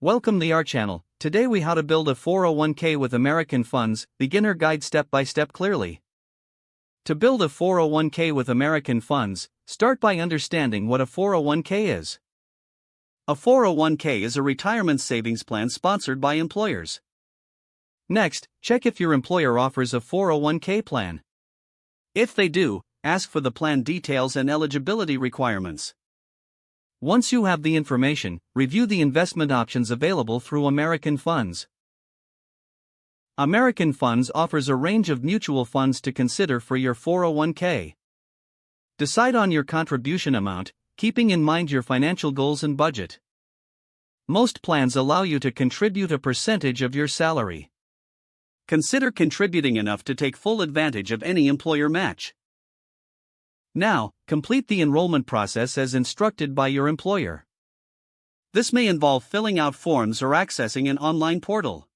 Welcome to our channel. Today we how to build a 401k with American Funds, beginner guide step by step clearly. To build a 401k with American Funds, start by understanding what a 401k is. A 401k is a retirement savings plan sponsored by employers. Next, check if your employer offers a 401k plan. If they do, ask for the plan details and eligibility requirements. Once you have the information, review the investment options available through American Funds. American Funds offers a range of mutual funds to consider for your 401k. Decide on your contribution amount, keeping in mind your financial goals and budget. Most plans allow you to contribute a percentage of your salary. Consider contributing enough to take full advantage of any employer match. Now, complete the enrollment process as instructed by your employer. This may involve filling out forms or accessing an online portal.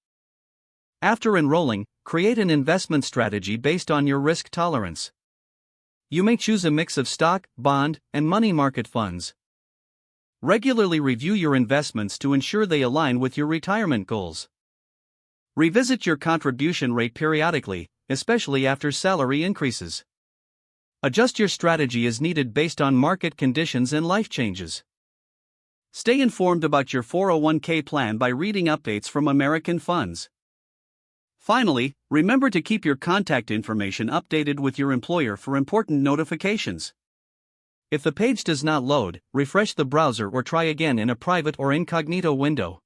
After enrolling, create an investment strategy based on your risk tolerance. You may choose a mix of stock, bond, and money market funds. Regularly review your investments to ensure they align with your retirement goals. Revisit your contribution rate periodically, especially after salary increases. Adjust your strategy as needed based on market conditions and life changes. Stay informed about your 401k plan by reading updates from American Funds. Finally, remember to keep your contact information updated with your employer for important notifications. If the page does not load, refresh the browser or try again in a private or incognito window.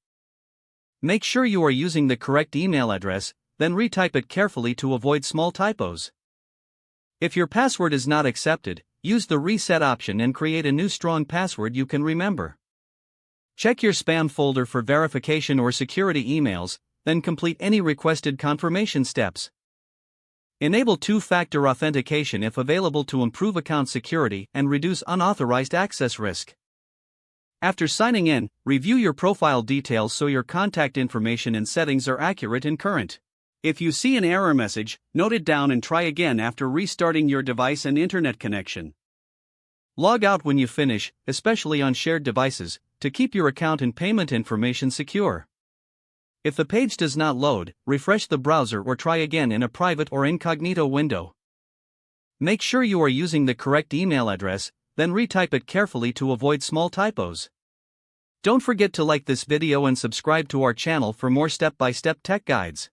Make sure you are using the correct email address, then retype it carefully to avoid small typos. If your password is not accepted, use the reset option and create a new strong password you can remember. Check your spam folder for verification or security emails, then complete any requested confirmation steps. Enable two-factor authentication if available to improve account security and reduce unauthorized access risk. After signing in, review your profile details so your contact information and settings are accurate and current. If you see an error message, note it down and try again after restarting your device and internet connection. Log out when you finish, especially on shared devices, to keep your account and payment information secure. If the page does not load, refresh the browser or try again in a private or incognito window. Make sure you are using the correct email address, then retype it carefully to avoid small typos. Don't forget to like this video and subscribe to our channel for more step-by-step tech guides.